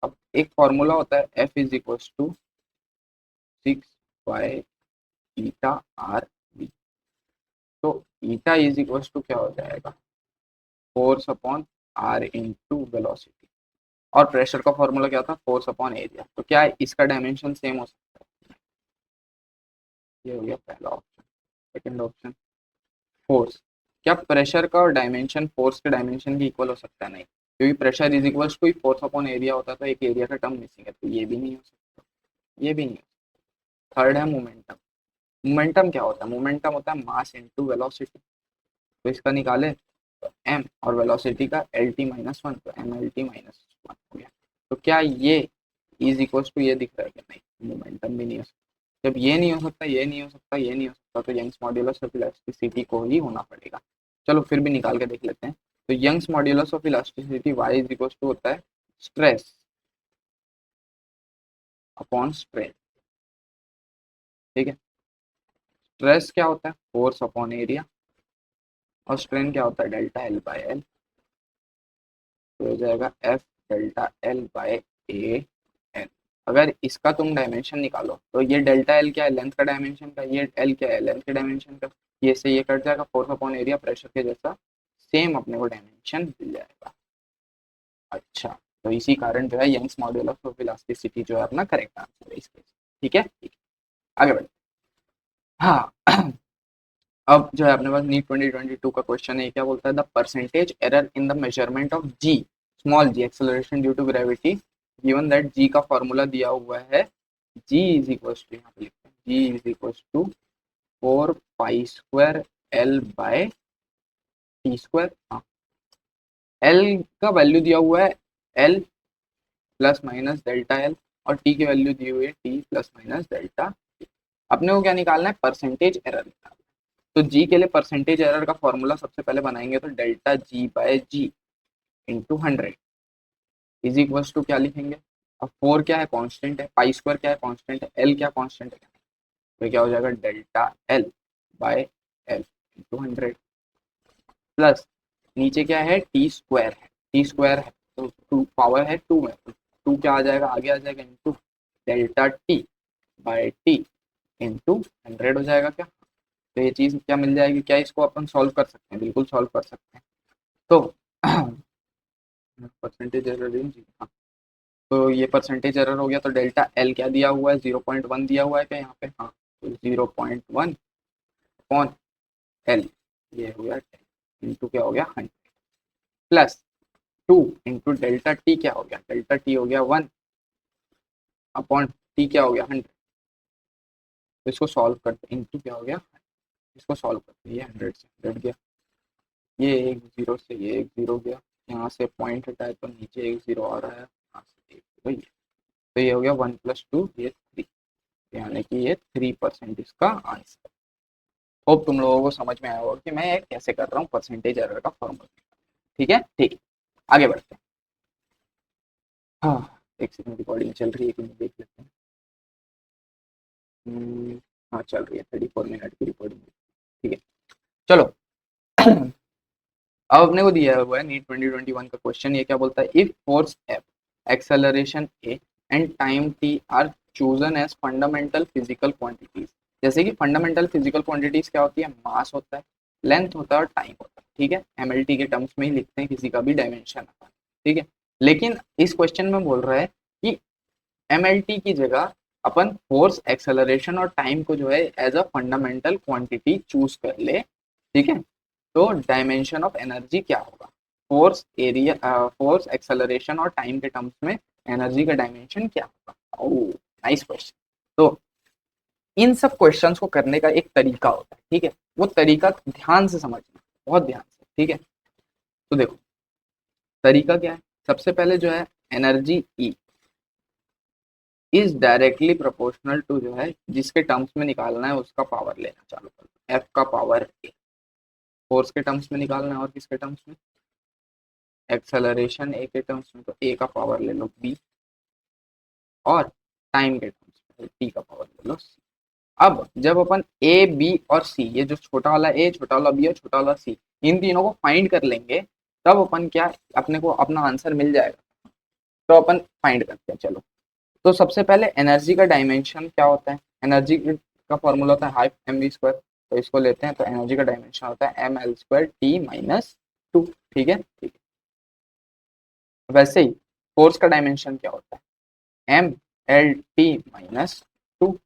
अब एक फॉर्मूला होता है F is equal to 6 eta R V. तो ईटा इज इक्वल टू क्या हो जाएगा, force upon R into velocity. और प्रेशर का फॉर्मूला क्या था, फोर्स अपॉन एरिया। तो क्या है, इसका डायमेंशन सेम हो सकता है। ये हो गया पहला ऑप्शन। सेकंड ऑप्शन फोर्स, क्या प्रेशर का और डायमेंशन फोर्स के डायमेंशन की इक्वल हो सकता है, नहीं, क्योंकि pressure is equal to force upon area होता है, तो एक एरिया का टर्म मिसिंग है, तो ये भी नहीं हो सकता, ये भी नहीं। थर्ड है मोमेंटम। मोमेंटम क्या होता है, मोमेंटम होता है मास इनटू वेलोसिटी। तो इसका निकाले तो एम और वेलोसिटी का एल टी -1, तो एम एल टी -1 हो गया। तो क्या ये इज इक्वल टू ये दिख रहा है कि नहीं, मोमेंटम भी नहीं हो सकता। जब ये नहीं हो सकता, ये नहीं हो सकता, ये नहीं हो सकता, तो यंग्स मॉड्यूलस ऑफ इलास्टिसिटी को ही होना पड़ेगा। चलो फिर भी निकाल के देख लेते हैं। तो Young's modulus of elasticity Y is equal to होता है स्ट्रेस अपॉन स्ट्रेन। ठीक है, स्ट्रेस क्या होता है, फोर्स अपॉन एरिया, और स्ट्रेन क्या होता है, डेल्टा एल बाय एल। तो हो जाएगा F delta L by A L. अगर इसका तुम डायमेंशन निकालो तो ये डेल्टा एल क्या है, लेंथ का डायमेंशन का, ये एल क्या है, लेंथ के डायमेंशन का। ये से ये कट जाएगा, फोर्स अपॉन एरिया प्रेशर के जैसा सेम अपने को डायमेंशन मिल जाएगा। अच्छा, तो इसी कारण जो है यंग्स मॉड्यूलस ऑफ इलास्टिसिटी जो है अपना करेक्ट आंसर है इसके। ठीक है, ठीक है, आगे बढ़ते हैं। हाँ अब जो है अपने पास नीट 2022 का क्वेश्चन है, क्या बोलता है, the percentage error in the measurement of G small G acceleration due to gravity given that G का फॉर्मूला दिया हुआ है, जी इज इक्वल टू, यहाँ पे लिखते हैं G is equal to 4 pi square L by T square. हाँ, L का वैल्यू दिया हुआ है L plus minus delta L, और टी की वैल्यू दी हुई है टी प्लस माइनस डेल्टा। अपने को क्या निकालना है, परसेंटेज एरर निकालना है। तो जी के लिए परसेंटेज एरर का फॉर्मूला सबसे पहले बनाएंगे, तो delta G by G into 100 is equal to क्या लिखेंगे। अब 4 क्या है, कांस्टेंट है, पाई स्क्वायर क्या है, कांस्टेंट है, एल क्या कांस्टेंट है, तो क्या हो जाएगा delta L by L into 100 plus नीचे क्या है, टी स्क्वायर है, टी स्क्वायर है तो टू पावर है 2 में, तो 2 क्या आ जाएगा, आगे आ जाएगा into delta T by T into 100 हो जाएगा क्या। तो ये चीज़ क्या मिल जाएगी, क्या इसको अपन सॉल्व कर सकते हैं, बिल्कुल सॉल्व कर सकते हैं। तो परसेंटेज एरर इन जी, हाँ, तो ये परसेंटेज एरर हो गया, तो डेल्टा एल क्या दिया हुआ है, 0.1 दिया हुआ है क्या यहाँ पे, हाँ, तो 0.1 अपॉन एल, ये हो गया 10 इंटू क्या हो गया 100 प्लस 2 इंटू डेल्टा टी क्या हो गया, डेल्टा टी हो गया 1 अपॉन टी क्या हो गया 100। तो इसको सॉल्व करते इंटू क्या हो गया, इसको सॉल्व करते, ये 100 से 100 गया, ये एक जीरो से ये एक जीरो गया, यहाँ से पॉइंट हटाए तो नीचे एक जीरो आ रहा है, यहाँ से एक जीरो ये। तो ये हो गया 1 + 2 ये 3, यानी कि ये 3% इसका आंसर। होप तुम लोगों को समझ में आया होगा कि मैं कैसे कर रहा हूँ परसेंटेज एरर का फॉर्मूला। ठीक है, ठीक, आगे बढ़ते हैं। हाँ, एक सेकंड, रिकॉर्डिंग चल रही है कि नहीं देख लेते हैं। हाँ चल रही है, 34 मिनट की रिकॉर्डिंग। ठीक है, चलो। अब अपने को दिया हुआ है नीट 2021 का क्वेश्चन, ये क्या बोलता है, if force F acceleration A and time T are chosen as fundamental physical quantities. जैसे कि फंडामेंटल फिजिकल क्वांटिटीज क्या होती है, मास होता है, लेंथ होता है और टाइम होता है, ठीक है, एमएलटी के टर्म्स में ही लिखते हैं किसी का भी डायमेंशन, ठीक है। लेकिन इस क्वेश्चन में बोल रहा है कि एमएलटी की जगह अपन फोर्स, एक्सेलरेशन और टाइम को जो है as a fundamental quantity choose कर ले, ठीक है। तो डायमेंशन ऑफ एनर्जी क्या होगा, फोर्स, एरिया, फोर्स, एक्सेलरेशन और टाइम के टर्म्स में एनर्जी का डायमेंशन क्या होगा। ओह, नाइस क्वेश्चन। तो इन सब क्वेश्चंस को करने का एक तरीका होता है, ठीक है, वो तरीका ध्यान से समझना, बहुत ध्यान से, ठीक है। तो देखो तरीका क्या है, सबसे पहले जो है energy E is directly proportional to जो है जिसके टर्म्स में निकालना है उसका पावर लेना चालू कर, एफ का पावर ए, फोर्स के टर्म्स में निकालना है और किसके टर्म्स में, एक्सेलरेशन ए के टर्म्स में, तो ए का पावर ले लो बी, और टाइम के टर्म्स में टी का पावर ले लो सी। अब जब अपन ए बी और सी, ये जो छोटा वाला ए, छोटा वाला बी और छोटा वाला सी, इन तीनों को फाइंड कर लेंगे, तब अपन क्या, अपने को अपना आंसर मिल जाएगा। तो अपन फाइंड करते हैं, चलो। तो सबसे पहले एनर्जी का डायमेंशन क्या होता है, एनर्जी का फॉर्मूला होता है हाफ एम वी स्क्वायर, तो इसको लेते हैं, तो एनर्जी का डायमेंशन होता है M L square T minus two, ठीक है, ठीक है। वैसे ही फोर्स का डायमेंशन क्या होता है, M L T minus two,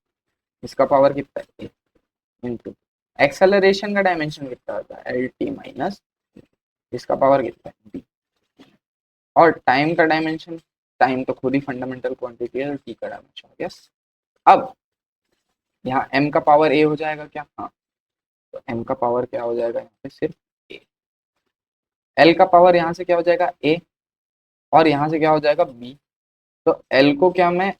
इसका पावर कितना है, इंटू एक्सेलरेशन का डायमेंशन कितना होता है, एल टी माइनस, इसका पावर कितना है बी, और टाइम का डायमेंशन, टाइम तो खुद ही फंडामेंटल क्वांटिटी है, टी का डायमेंशन, यस। अब यहाँ m का पावर a हो जाएगा क्या, हाँ, तो m का पावर क्या हो जाएगा यहाँ पे सिर्फ a, l का पावर यहाँ से क्या हो जाएगा a, और यहाँ से क्या हो जाएगा b, तो l को क्या मैं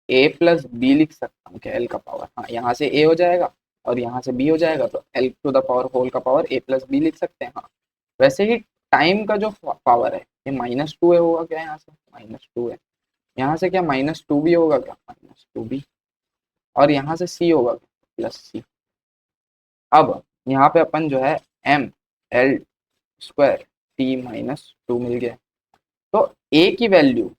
a प्लस बी लिख सकता हूँ क्या, l का पावर, हाँ, यहाँ से a हो जाएगा और यहाँ से b हो जाएगा, तो l to the power whole का पावर a प्लस बी लिख सकते हैं, हाँ। वैसे ही टाइम का जो पावर है ये -2 है, होगा क्या, यहाँ से -2 है, यहाँ से क्या -2 भी होगा क्या, -2 भी, और यहाँ से c होगा +c। अब यहाँ पे अपन जो है M L square T minus two मिल गया, तो ए की वैल्यू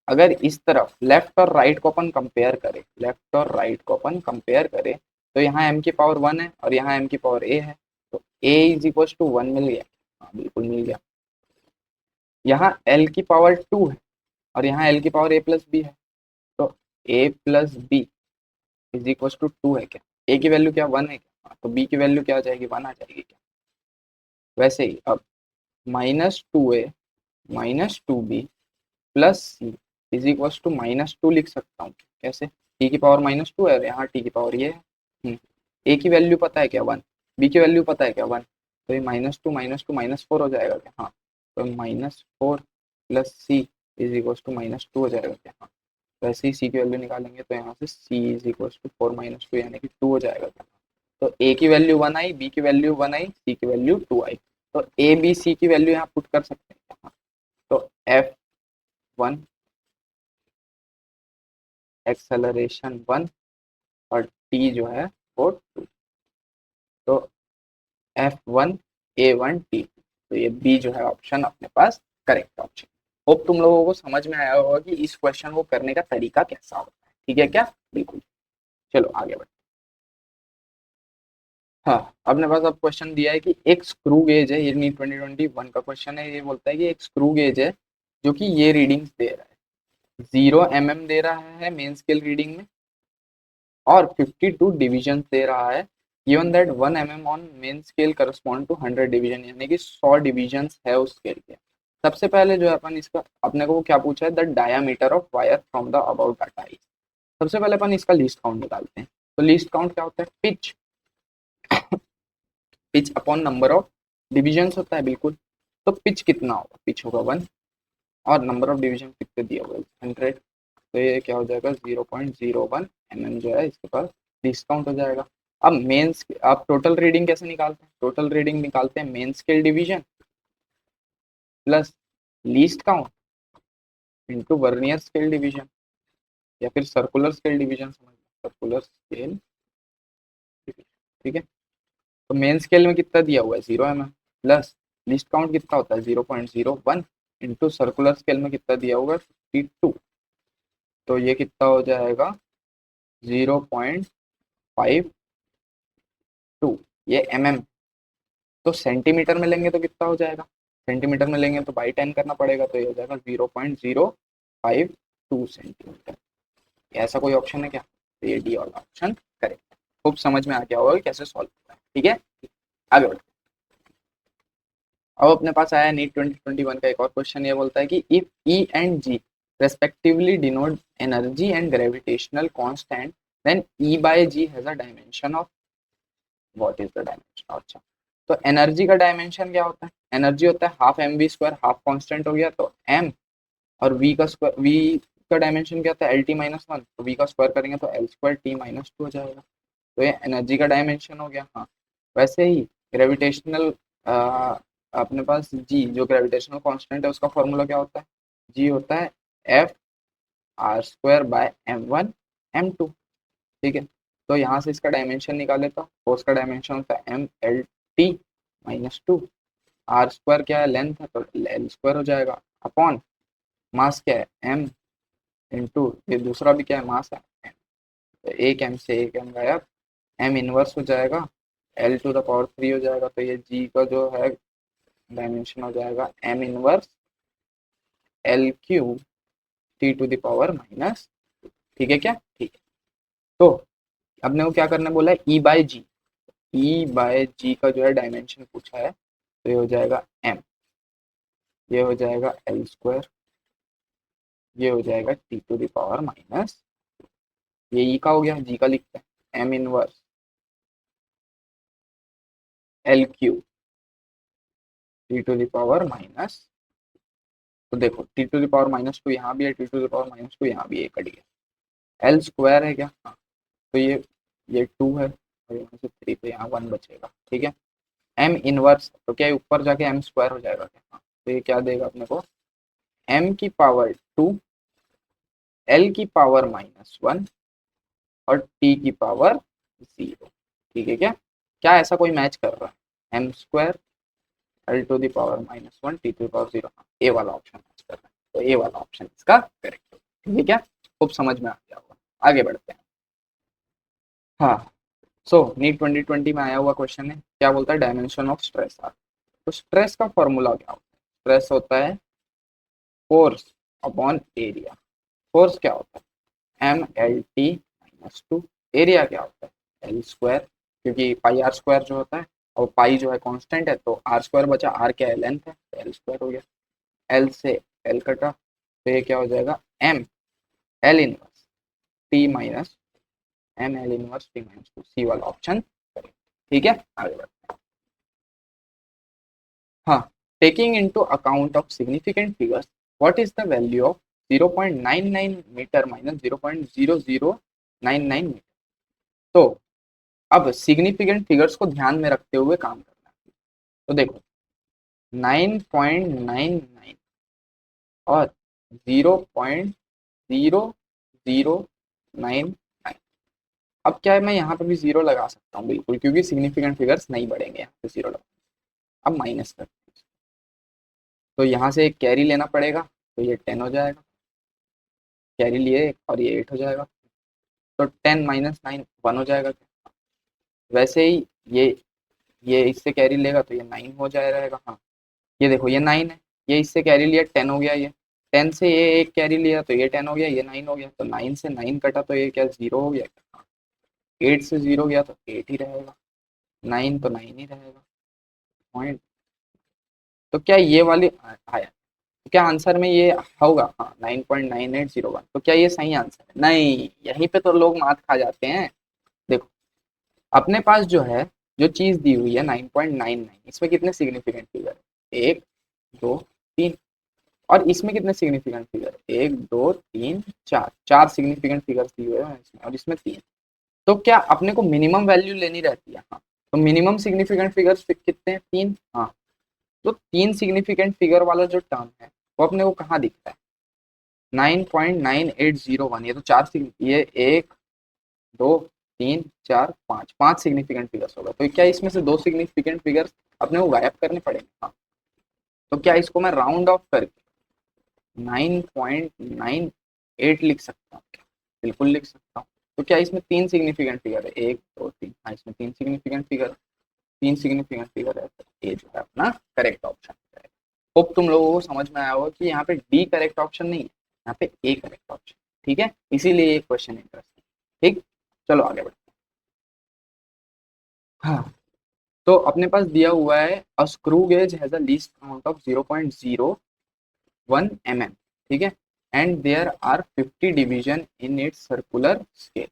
अगर इस तरफ लेफ्ट और राइट को अपन कंपेयर करें, लेफ्ट और राइट को अपन कंपेयर करें, तो यहाँ एम की पावर 1 है और यहाँ एम की पावर ए है, तो ए इज इक्वल टू 1 मिल गया, हाँ बिल्कुल मिल गया। यहाँ एल की पावर 2 है और यहाँ एल की पावर ए प्लस बी है, तो A plus B is equal to 2 है क्या, ए की वैल्यू क्या 1 है क्या, हाँ, तो बी की वैल्यू क्या आ जाएगी, 1 आ जाएगी क्या। वैसे ही अब -2a -2b plus C is equal to -2 लिख सकता हूँ, कैसे, टी की पावर -2 है और यहाँ टी की पावर ये है, ए की वैल्यू पता है क्या 1, बी की वैल्यू पता है क्या 1, तो ये -2 -4 हो जाएगा क्या, हाँ, तो -4 plus C is equal to -2 हो जाएगा क्या, हाँ। वैसे ही सी की वैल्यू निकालेंगे तो यहाँ से सी इज इक्वल टू 4 - 2 यानी कि 2 हो जाएगा क्या, तो ए की वैल्यू 1 आई, बी की वैल्यू 1 आई, सी की वैल्यू 2 आई, तो ए बी सी की वैल्यू यहाँ पुट कर सकते हैं क्या? तो F1 एक्सेलरेशन 1 और टी जो है वो 2, तो F1 A1 T, तो ये बी जो है ऑप्शन अपने पास करेक्ट ऑप्शन। होप तुम लोगों को समझ में आया होगा कि इस क्वेश्चन को करने का तरीका कैसा होता है, ठीक है क्या, बिल्कुल। चलो आगे बढ़ते। हाँ, अपने पास अब क्वेश्चन दिया है कि एक स्क्रू गेज है, ये नीट 2021 का क्वेश्चन है, ये बोलता है कि एक स्क्रू गेज है जो कि ये रीडिंग्स दे रहा है, 0 mm दे रहा है मेन स्केल रीडिंग में, और 52 डिविजन दे रहा है, given that 1 mm on main scale correspond to 100 division, यानी कि 100 डिविजन है उस स्केल के। सबसे पहले जो है अपन इसका, अपने को क्या पूछा है, the diameter of wire from the about data is. सबसे पहले अपन इसका लीस्ट काउंट निकालते हैं, तो लीस्ट काउंट क्या होता है, pitch, pitch upon number of division होता है, बिल्कुल। तो पिच कितना होगा, पिच होगा 1, और नंबर ऑफ डिवीजन कितने दिए हुए 100, तो ये क्या हो जाएगा 0.01 mm जो है इसके पास डिस्काउंट हो जाएगा। अब मेंस, आप टोटल रीडिंग कैसे निकालते हैं, टोटल रीडिंग निकालते हैं main scale division plus least count into vernier scale division, या फिर सर्कुलर स्केल डिवीजन, समझ लो सर्कुलर स्केल, ठीक है। तो मेन स्केल में कितना दिया हुआ है 0 mm, प्लस लीस्ट काउंट कितना होता है 0.01, इंटू सर्कुलर स्केल में कितना दिया हुआ है 52, तो ये कितना हो जाएगा 0.52, ये mm, तो सेंटीमीटर में लेंगे तो कितना हो जाएगा, सेंटीमीटर में लेंगे तो बाई 10 करना पड़ेगा, तो ये हो जाएगा 0.052 सेंटीमीटर। ऐसा कोई ऑप्शन है क्या? तो ये डी वाला ऑप्शन करेक्ट है। खूब समझ में आ गया होगा कि कैसे सॉल्व करना है। ठीक है, आगे बढ़ते हैं। अब अपने पास आया नीट 2021 का एक और क्वेश्चन। ये बोलता है कि if E and G respectively denote energy and gravitational constant then E by G has a dimension of what is the dimension. अच्छा, तो एनर्जी का डायमेंशन क्या होता है? एनर्जी होता है half M V square, half constant हो गया तो एम, और वी का स्क्वायर, वी का डायमेंशन क्या होता है? एल टी माइनस वन, तो वी का स्क्वायर करेंगे तो L square T minus to हो जाएगा। तो ये एनर्जी का डायमेंशन हो गया। हाँ, वैसे ही ग्रेविटेशनल अपने पास जी जो ग्रेविटेशनल कांस्टेंट है उसका फॉर्मूला क्या होता है? जी होता है F R square by M one M two. ठीक है, तो यहाँ से इसका डायमेंशन निकाले तो फोर्स का डायमेंशन होता है M L T minus two. R square क्या है? लेंथ है, तो एल स्क्वायर हो जाएगा अपॉन मास क्या है? एम इंटू ये दूसरा भी क्या है? मास है। तो एक एम से एक एम गायब, एम इनवर्स हो जाएगा, L to the power three हो जाएगा। तो ये जी का जो है डायमेंशन हो जाएगा M inverse L cube T to the power minus. ठीक है क्या? ठीक है, तो अपने को क्या करना बोला है? ई बाय जी, ई बाय जी का जो है डायमेंशन पूछा है, तो ये हो जाएगा एम, ये हो जाएगा एल स्क्वायर, ये हो जाएगा T to the power minus, ये ई का हो गया, जी का लिखते हैं M inverse L cube T to the power minus. तो देखो T to the power minus two यहाँ भी है, T to the power minus two यहाँ भी है, कट गया। एल स्क्वायर है क्या? हाँ, तो ये टू है, और यहाँ से थ्री, तो यहाँ वन बचेगा। ठीक है, एम इनवर्स तो क्या है? ऊपर जाके एम स्क्वायर हो जाएगा क्या? हाँ, तो ये क्या देगा अपने को? एम की पावर टू, एल की पावर माइनस वन, और टी की पावर जीरो। ठीक है क्या? क्या ऐसा कोई मैच कर रहा है? M square L to the power minus one T to the power zero. A वाला ऑप्शन मैच कर रहा है, तो ए वाला ऑप्शन इसका करेक्ट है। ठीक है क्या? खूब समझ में आ गया होगा। आगे बढ़ते हैं। हाँ, सो नीट 2020 में आया हुआ क्वेश्चन है, क्या बोलता है? Dimension of stress are. तो स्ट्रेस का फॉर्मूला क्या होता है? स्ट्रेस होता है फोर्स अपॉन एरिया। फोर्स क्या होता है? M L T minus two. Area क्या होता है? एल स्क्वायर, क्योंकि पाई आर स्क्वायर जो होता है, और पाई जो है कांस्टेंट है, तो आर स्क्वायर बचा, आर क्या है? लेंथ है, तो एल स्क्वायर हो गया। एल से एल कटा, तो ये क्या हो जाएगा? M L inverse T minus M L inverse T minus two. C वाला ऑप्शन। ठीक है, आगे बढ़ते हैं। हाँ, taking into account of significant figures what is the value of 0.99 metre minus 0.0099 metre. तो अब सिग्निफिकेंट फिगर्स को ध्यान में रखते हुए काम करना है। तो देखो 9.99 और 0.0099, अब क्या है? मैं यहाँ पे भी जीरो लगा सकता हूँ बिल्कुल, क्योंकि सिग्निफिकेंट फिगर्स नहीं बढ़ेंगे, यहाँ पे जीरो लगा। अब माइनस कर, तो यहाँ से एक कैरी लेना पड़ेगा, तो ये 10 हो जाएगा, कैरी लिए, और ये 8 हो जाएगा, तो 10 माइनस नाइन 1 हो जाएगा। वैसे ही ये इससे कैरी लेगा तो ये 9 हो जाए रहेगा। हाँ, ये देखो ये 9 है, ये इससे कैरी लिया 10 हो गया, ये 10 से ये एक कैरी लिया तो ये 10 हो गया, ये 9 हो गया, तो 9 से 9 कटा तो ये क्या? 0 हो गया क्या? 8 से 0 गया तो 8 ही रहेगा, 9 तो 9 ही रहेगा पॉइंट। तो क्या ये वाली आया? तो क्या आंसर में ये होगा? हाँ, 9.9801। तो क्या ये सही आंसर है? नहीं, यहीं पे तो लोग मात खा जाते हैं। देखो अपने पास जो है, जो चीज दी हुई है 9.99, इसमें कितने सिग्निफिकेंट फिगर है? एक, दो, तीन। और इसमें कितने सिग्निफिकेंट फिगर? एक, दो, तीन, चार। चार सिग्निफिकेंट फिगर्स दिए हुए हैं इसमें, और इसमें तीन। तो क्या अपने को मिनिमम वैल्यू लेनी रहती है? हाँ, तो मिनिमम सिग्निफिकेंट फिगर्स कितने हैं? तीन। हाँ, तो तीन सिग्निफिकेंट फिगर वाला जो टर्म है वो अपने को कहाँ दिखता है? 9.9801। ये तो चार ये एक, दो, तीन, चार, पाँच, पांच सिग्निफिकेंट फिगर्स होगा। तो क्या इसमें से दो सिग्निफिकेंट फिगर्स अपने को गायब करने पड़ेंगे? हाँ, तो क्या इसको मैं राउंड ऑफ करके 9.98 लिख सकता हूँ? बिल्कुल लिख सकता हूँ। तो क्या इसमें तीन सिग्निफिकेंट फिगर है? एक, दो, तीन। हाँ, इसमें तीन सिग्निफिकेंट फिगर है। तीन सिग्निफिकेंट फिगर है, तो ये जो है अपना करेक्ट ऑप्शन है। होप तुम लोगों को समझ में आया होगा कि यहाँ पे डी करेक्ट ऑप्शन नहीं है, यहाँ पे ए करेक्ट ऑप्शन। ठीक है, इसीलिए ये क्वेश्चन इंटरेस्टिंग। ठीक, चलो आगे बढ़ते हैं। हाँ, तो अपने पास दिया हुआ है a screw gauge has a least count of 0.01 mm, ठीक है, and there are 50 division in its circular scale,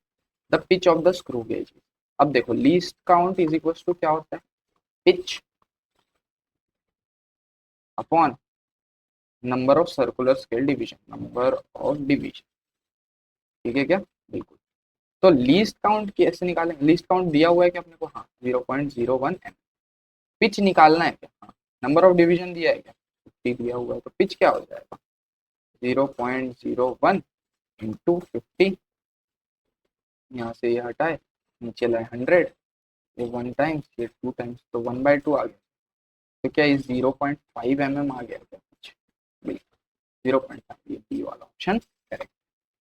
the pitch of the screw gauge. अब देखो least count is equal to क्या होता है, pitch upon number of circular scale division, number of division. ठीक है क्या, बिल्कुल। तो लीस्ट काउंट कैसे निकालेंगे, लीस्ट काउंट दिया हुआ है कि अपने को, हाँ 0.01 mm। पिच निकालना है क्या, हाँ नंबर ऑफ डिवीजन दिया है क्या, 50 दिया हुआ है, तो पिच क्या हो जाएगा 0.01 इंटू 50, यहाँ से ये हटाए नीचे लाए 100, ये 1 टाइम्स ये 2 टाइम्स, तो 1/2 आ गया। तो क्या ये 0.5 mm आ गया क्या, पिच, बिल्कुल 0.5, ये बी वाला ऑप्शन करेक्ट।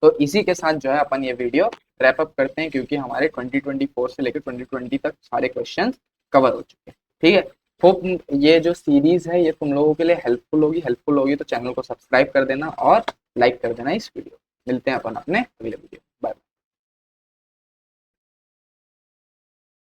तो इसी के साथ जो है अपन ये वीडियो रैप अप करते हैं, क्योंकि हमारे 2024 से लेकर 2020 तक सारे क्वेश्चंस कवर हो चुके हैं। ठीक है, होप ये जो सीरीज है ये तुम लोगों के लिए हेल्पफुल होगी तो चैनल को सब्सक्राइब कर देना और लाइक कर देना इस वीडियो। मिलते हैं अपन अपने अगले वीडियो।